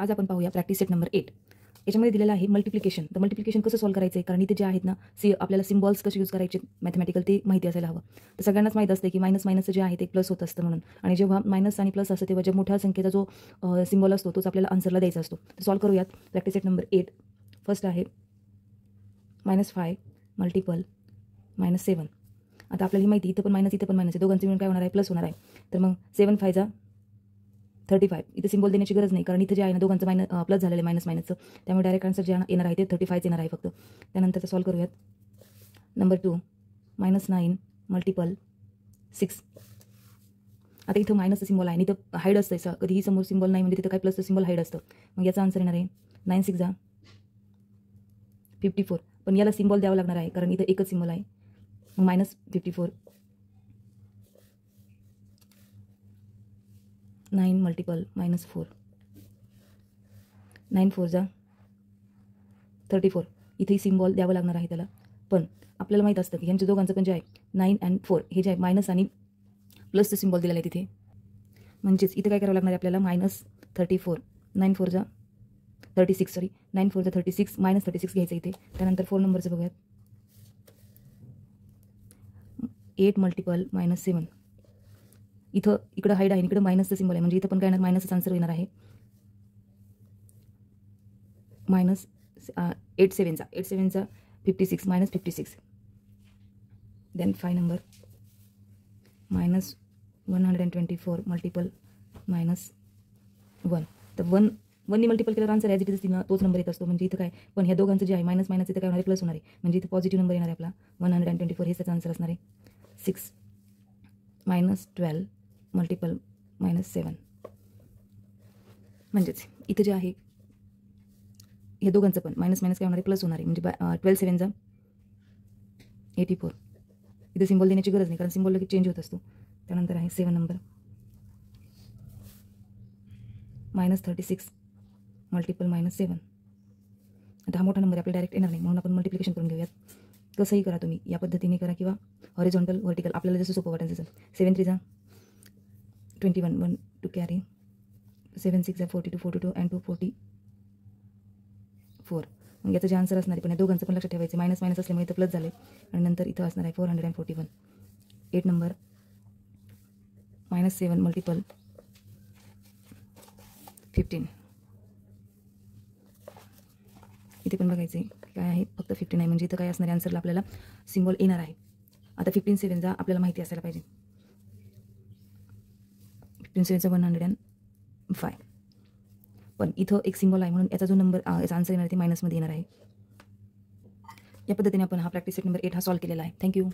आज आपण पाहूया प्रॅक्टिस सेट नंबर 8. याच्यामध्ये दिलेलं आहे मल्टिप्लिकेशन. तर मल्टिप्लिकेशन कसं सॉल्व्ह करायचं आहे, कारण इथे जे आहेत ना आपल्याला सिम्बॉल्स कसे यूज करायचे मॅथमॅटिकल ते माहिती असायला हवं. तर सगळ्यांनाच माहीत असते की मायनस जे आहे ते प्लस होत असतं म्हणून, आणि जेव्हा मायनस आणि प्लस असतं तेव्हा ज्या मोठ्या संख्येचा जो सिम्बॉल असतो तोच आपल्याला आन्सरला द्यायचा असतो. तर सॉल्व्ह करूयात प्रॅक्टिस सेट नंबर 8. फर्स्ट आहे -5 मल्टिपल -7. आता आपल्याला ही माहिती इथं पण मायनस आहे, दोघांचे मिळून काय होणार आहे, प्लस होणार आहे. तर मग 7 5 जा 35. इथे सिम्बॉल देण्याची गरज नाही, कारण इथे जे आहे ना दोघांचं प्लस झालेलं आहे मायनसचं, त्यामुळे डायरेक्ट आन्सर जे येणार आहे ते 35 येणार आहे फक्त. त्यानंतर सॉल्व्ह करूयात नंबर 2 -9 मल्टिपल 6. आता इथं मायनसचं सिम्बॉल आहे आणि इथं हाईड असतं, कधीही समोर सिम्बॉल नाही म्हणजे तिथं काय प्लसचं सिम्बॉल हाईड असतं. मग याचा आन्सर येणार आहे 9 6 जा 54. पण याला सिम्बॉल द्यावा लागणार आहे कारण इथं एकच सिम्बॉल आहे. मग -54 9 मल्टिपल -4 9 4 जा 34. इथेही सिम्बॉल द्यावं लागणार आहे त्याला, पण आपल्याला माहीत असतं की यांच्या दोघांचं पण जे आहे 9 आणि 4 हे जे आहे मायनस आणि प्लसचं सिम्बॉल दिलेलं आहे तिथे. म्हणजेच इथं काय करावं लागणार आहे आपल्याला -34 9 4 जा 36 9 4 जा 36 -36 घ्यायचं इथे. त्यानंतर 4 नंबरचं बघूयात 8 मल्टिपल -7. इथं इकडं हाईड आहे, इकडं मायनसचं सिम्बॉल आहे, म्हणजे इथं पण काय येणार मायनसचं आन्सर येणार आहे. -8 7 जा 56 -56. देन 5 नंबर -124 मल्टिपल -1. तर 1 मल्टिपल केल्यावर आन्सर ॲज इट इज तोच नंबर येत असतो. म्हणजे इथं काय, पण ह्या दोघांचं जे आहे मायनस इथं काय होणार आहे, प्लस होणार आहे. म्हणजे इथं पॉझिटिव्ह नंबर येणार आहे आपला 124. हेच त्याचा आन्सर असणार आहे. 6 -12 मल्टिपल -7. म्हणजेच इथं जे आहे हे दोघांचं पण मायनस काय होणार आहे, प्लस होणार आहे. म्हणजे 12 7 जा 84. इथं सिम्बॉल देण्याची गरज नाही, कारण सिम्बॉल लगेच चेंज होत असतो. त्यानंतर आहे 7 नंबर -36 मल्टिपल -7. आता हा मोठा नंबर आपल्याला डायरेक्ट येणार नाही, म्हणून आपण मल्टिप्लिकेशन करून घेऊयात. कसंही करा तुम्ही, या पद्धतीने करा किंवा हॉरिझॉन्टल व्हर्टिकल आपल्याला जसं सोपं वाटेल तसं. 7 3 जा 21 1 टू कॅरी 7 6 जा 42 42 अँड 2 44. मग याचं जे आन्सर असणार आहे, पण या दोघांचं पण लक्षात ठेवायचं, मायनस असल्यामुळे इथं प्लस झाले आणि नंतर इथं असणार आहे 441. 8 नंबर -7 मल्टिपल 15. इथे पण बघायचं आहे काय आहे, फक्त 15 आहे, म्हणजे इथं काय असणार आहे आन्सरला आपल्याला सिम्बॉल येणार आहे. आता 15 7 जा आपल्याला माहिती असायला पाहिजे. 15 7 105. पण इथं एक सिम्बॉल आहे म्हणून याचा जो नंबर याचा आन्सर येणार आहे ते मायनसमध्ये येणार आहे. या पद्धतीने आपण हा प्रॅक्टिस सेट नंबर 8 हा सॉल्व्ह केलेला आहे. थँक्यू.